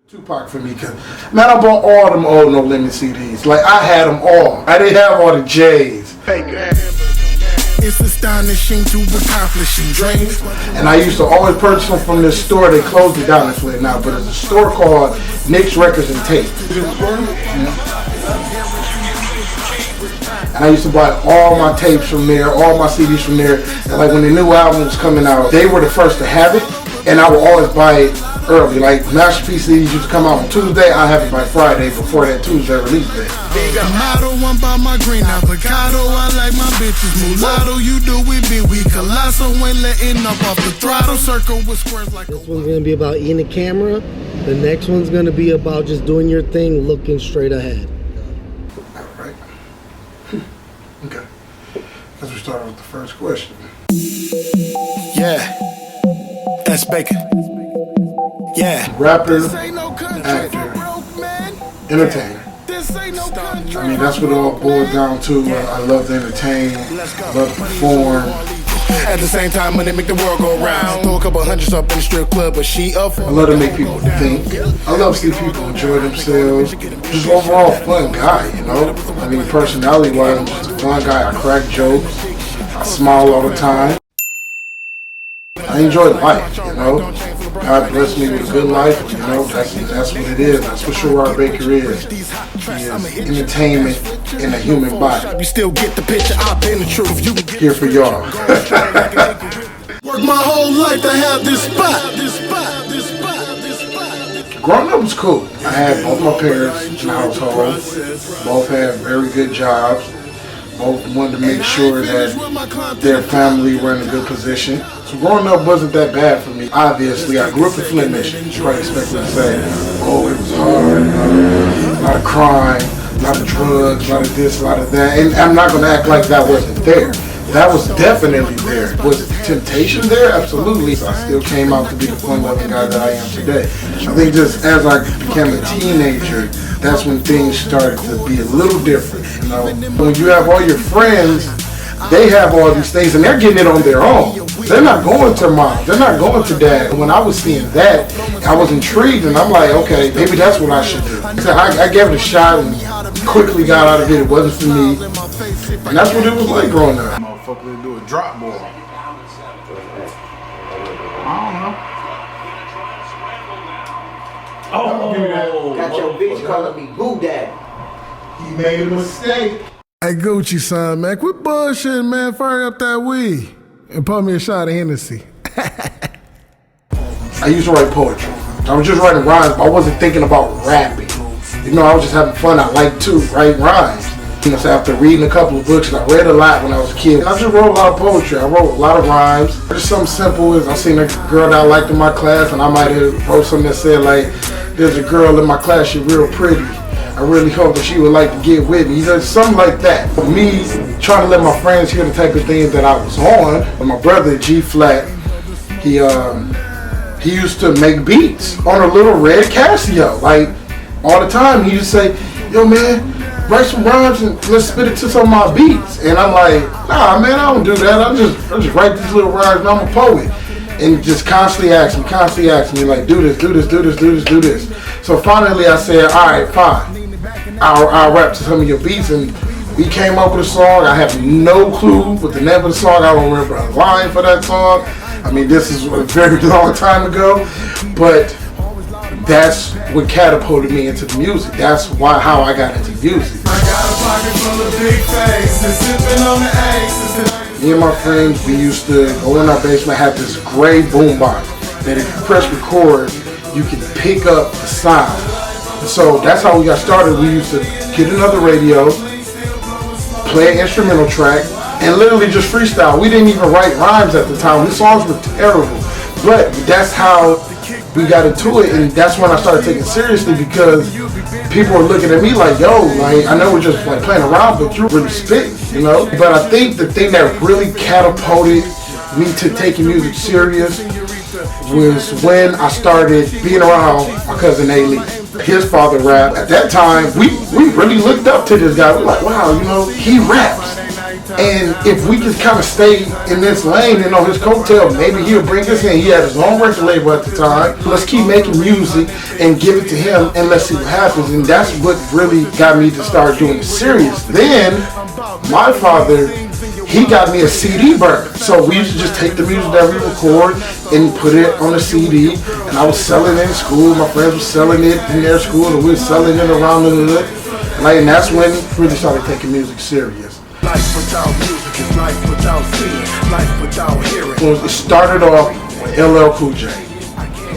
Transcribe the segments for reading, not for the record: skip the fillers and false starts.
Tupac for me, cause man, I bought all them old No Limit CDs. Like I had them all. I didn't have all the J's. It's astonishing to accomplishing dreams. And I used to always purchase them from this store. They closed it down this way now, but it's a store called Nick's Records and Tape. And I used to buy all my tapes from there, all my CDs from there. And like when the new album was coming out, they were the first to have it, and I would always buy it early. Like Masterpiece CDs used to come out on Tuesday, I have it by Friday before that Tuesday release day. Motto, I'm by my green avocado. I like my bitches mulatto. You do it big, we colossal. Ain't letting up off the throttle. Circle with squares like. This one's gonna be about eating the camera. The next one's gonna be about just doing your thing, looking straight ahead. All right. Okay. Let's start with the first question. Yeah. That's Baker. Yeah. Rapper, actor, entertainer. I mean, that's what it all boils down to. I love to entertain, love to perform. At the same time, when they make the world go round, throw a couple hundreds up in the strip club, but she up. I love to make people think. I love to see people enjoy themselves. Just overall fun guy, you know. I mean, personality-wise, I'm just a fun guy. I crack jokes. I smile all the time. I enjoy life, you know. God blessed me with a good life, you know. That's what it is. That's what Sharard Baker is. He is entertainment in a human body. You still get the picture. I've been the truth. You here for y'all. Work my whole life to have this spot. Growing up was cool. I had both my parents in the household. Both had very good jobs. Both wanted to make sure that their family were in a good position. So growing up wasn't that bad for me. Obviously, I grew up in Flint, Michigan. You probably expect me to say, oh, it was hard, a lot of crime, a lot of drugs, a lot of this, a lot of that. And I'm not going to act like that wasn't there. That was definitely there. Was temptation there? Absolutely. I still came out to be the fun-loving guy that I am today. I think just as I became a teenager, that's when things started to be a little different. You know, when you have all your friends, they have all these things and they're getting it on their own. They're not going to mom. They're not going to dad. And when I was seeing that, I was intrigued and I'm like, okay, maybe that's what I should do. So I gave it a shot and quickly got out of it. It wasn't for me. And that's what it was like growing up. Motherfucker to do a drop ball. I don't know. Oh, give me that. Got your bitch calling me Boo Daddy. He made a mistake. Hey Gucci son, man, quit bullshitting, man. Fire up that weed and pour me a shot of Hennessy. I used to write poetry. I was just writing rhymes, but I wasn't thinking about rapping. You know, I was just having fun. I liked to write rhymes. You know, so after reading a couple of books, and I read a lot when I was a kid, I just wrote a lot of poetry. I wrote a lot of rhymes. Just something simple as I seen a girl that I liked in my class, and I might have wrote something that said like, there's a girl in my class, she's real pretty. I really hope that she would like to get with me. Something like that. For me, trying to let my friends hear the type of things that I was on. My brother, G Flat, he used to make beats on a little red Casio. Like, all the time, he used to say, yo man, write some rhymes and let's spit it to some of my beats. And I'm like, nah man, I don't do that. I just write these little rhymes and I'm a poet. And just constantly asking me like, do this. So finally I said, all right, fine. I'll rap to some of your beats, and we came up with a song. I have no clue what the name of the song. I don't remember a line for that song. I mean, this is a very long time ago, but that's what catapulted me into the music. That's how I got into music. I got a pocket full of big faces, sipping on the aces. Me and my friends, we used to go in our basement, have this gray boombox that if you press record, you can pick up the sound. So that's how we got started. We used to get another radio, play an instrumental track, and literally just freestyle. We didn't even write rhymes at the time. The songs were terrible. But that's how we got into it, and that's when I started taking it seriously because people were looking at me like, yo, like, I know we're just like playing around, but you're really spitting, you know? But I think the thing that really catapulted me to taking music serious was when I started being around my cousin A-Lee. His father rapped. At that time, we really looked up to this guy. We're like, wow, you know, he raps. And if we just kind of stay in this lane and on his coattail, maybe he'll bring us in. He had his own record label at the time. Let's keep making music and give it to him and let's see what happens. And that's what really got me to start doing it serious. Then my father, he got me a CD burner. So we used to just take the music that we record and put it on a CD. And I was selling it in school. My friends were selling it in their school, and we were selling it around the hood. And that's when we really started taking music serious. Life without music is life without seeing, life without hearing. It started off with LL Cool J.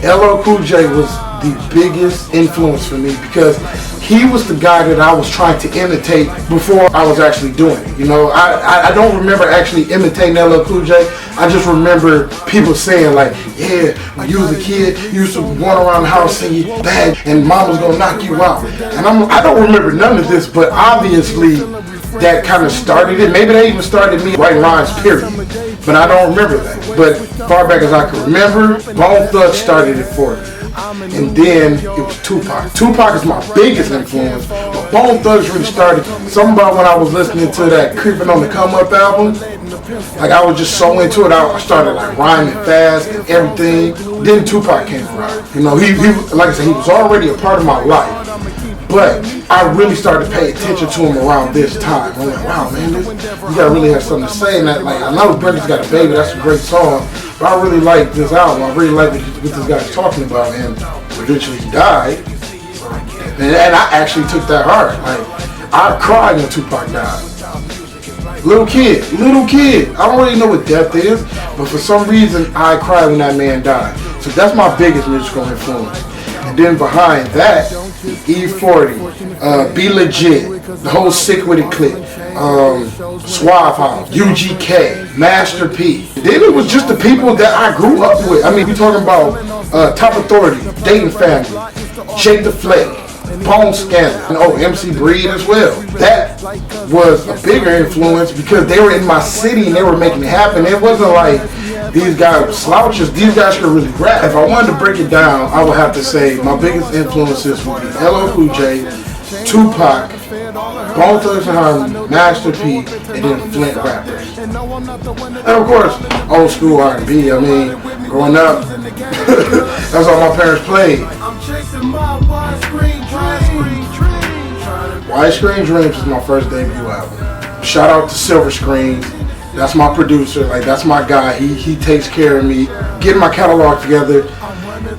LL Cool J was the biggest influence for me because he was the guy that I was trying to imitate before I was actually doing it. You know, I don't remember actually imitating LL Cool J. I just remember people saying like, yeah, when you was a kid, you used to run around the house singing bad and mom was gonna knock you out. And I don't remember none of this, but obviously that kind of started it. Maybe they even started me writing rhymes, period. But I don't remember that. But far back as I can remember, Bone Thugs started it for me. And then it was Tupac. Tupac is my biggest influence, but Bone Thugs really started. Something about when I was listening to that Creeping on the Come Up album, like I was just so into it, I started like rhyming fast and everything. Then Tupac came around. You know, he like I said, he was already a part of my life. But I really started paying attention to him around this time. I'm like, wow, man, you gotta really have something to say. And that, like, I know Brenda's Got a Baby, that's a great song, but I really like this album. I really like what this guy's talking about. And eventually he died. And I actually took that hard. Like, I cried when Tupac died. Little kid. I don't really know what death is, but for some reason I cried when that man died. So that's my biggest musical influence. And then behind that, E40, Be Legit, the whole Sick With It clique, Suave House, UGK, Master P. Then it was just the people that I grew up with. I mean, we're talking about Top Authority, Dayton Family, Shake the Flake, Bone Scandal, and MC Breed as well. That was a bigger influence because they were in my city and they were making it happen. It wasn't like these guys were slouches. These guys could really rap. If I wanted to break it down, I would have to say my biggest influences would be LL Cool J, Tupac, Bone Thugs and Harmony, Master P, and then Flint rappers. And of course, old school R&B. I mean, growing up, that's all my parents played. Widescreen Dreams is my first debut album. Shout out to Silver Screen. That's my producer. Like, that's my guy. He takes care of me, getting my catalog together.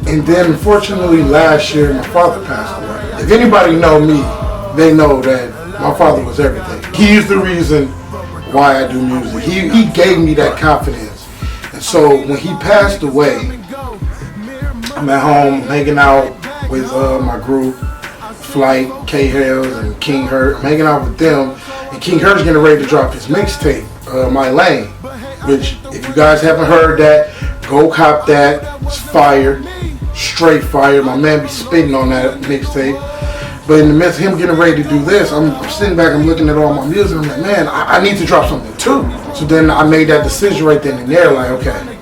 And then, unfortunately, last year, my father passed away. If anybody know me, they know that my father was everything. He's the reason why I do music. He gave me that confidence. And so when he passed away, I'm at home hanging out with my group, Flight, K-Hells, and King Hurt. I'm hanging out with them, and King Hurt's getting ready to drop his mixtape, My Lane, which, if you guys haven't heard that, go cop that. It's fire, straight fire. My man be spitting on that mixtape. But in the midst of him getting ready to do this, I'm sitting back, I'm looking at all my music, I'm like, man, I need to drop something too. So then I made that decision right then and there, like, okay,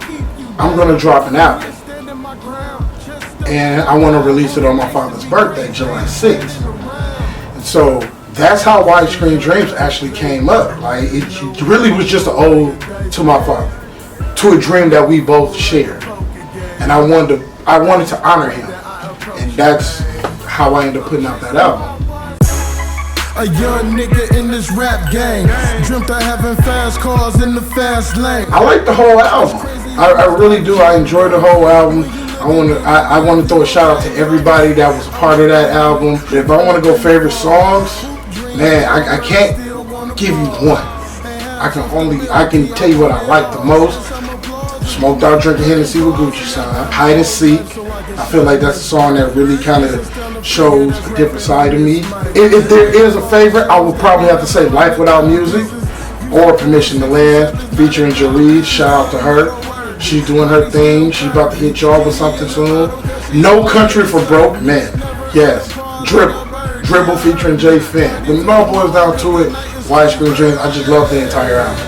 I'm gonna drop an album. And I want to release it on my father's birthday, July 6th. And so that's how Widescreen Dreams actually came up. Like, it really was just an ode to my father, to a dream that we both shared. And I wanted to honor him. And that's how I ended up putting out that album. A young nigga in this rap game, dreamt of having fast cars in the fast lane. I like the whole album. I really do. I enjoy the whole album. I want to throw a shout out to everybody that was a part of that album. If I want to go favorite songs, man, I can't give you one. I can tell you what I like the most. Smoked Out Drinking Hennessy with Gucci Sign, Hide and Seek. I feel like that's a song that really kind of shows a different side of me. If there is a favorite, I would probably have to say Life Without Music or Permission to Land featuring Jaree. Shout out to her. She's doing her thing. She's about to hit y'all with something soon. No Country for Broke Men. Yes. Dribble featuring Jay Finn. When it all boils down to it, Widescreen Dreams, I just love the entire album.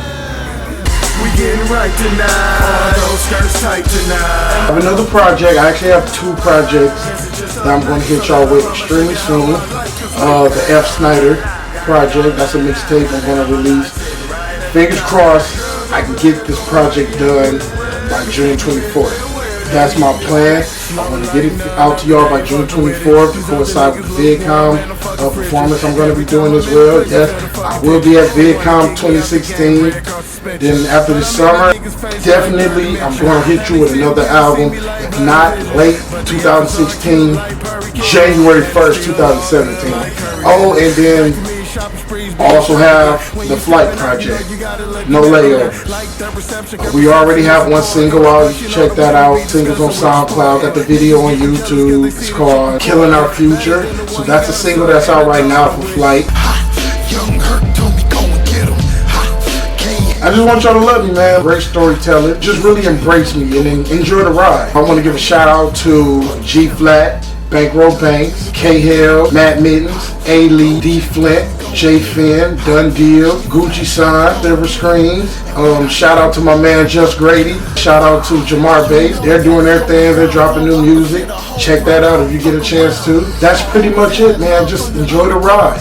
We getting right tonight. All those skirts tight tonight. I have another project. I actually have 2 projects that I'm going to hit y'all with extremely soon. The F. Snyder project. That's a mixtape I'm going to release fingers crossed I can get this project done by June 24th. That's my plan. I'm going to get it out to y'all by June 24th to coincide with the VidCon performance I'm going to be doing as well. Yes, I will be at VidCon 2016. Then after the summer, definitely I'm going to hit you with another album. If not, late 2016, January 1st, 2017. Oh, and then also have the Flight Project, No Layovers. We already have one single out. You can check that out. Singles on SoundCloud. Got the video on YouTube. It's called Killing Our Future. So that's a single that's out right now for Flight. I just want y'all to love me, man. Great storyteller. Just really embrace me and enjoy the ride. I want to give a shout out to G Flat, Bankroll Banks, K Hill, Matt Mittens, A Lee, D Flint, J Finn, Done Deal, Gucci Sign, Silver Screens. Shout out to my man Just Grady. Shout out to Jamar Bass. They're doing their thing. They're dropping new music. Check that out if you get a chance to. That's pretty much it, man. Just enjoy the ride.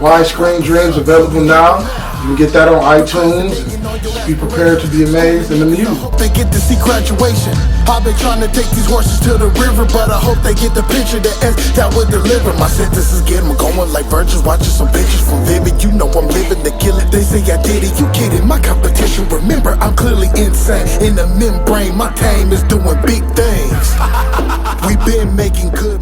Widescreen Dreams available now. You can get that on iTunes. Just be prepared to be amazed in the music. They get to see graduation. I've been trying to take these horses to the river, but I hope they get the picture. The S that would deliver. My sentences get them going like virgins watching some pictures from Vivid. You know I'm living to kill it. They say I did it, you kidding? My competition, remember I'm clearly insane. In the membrane, my team is doing big things. We've been making good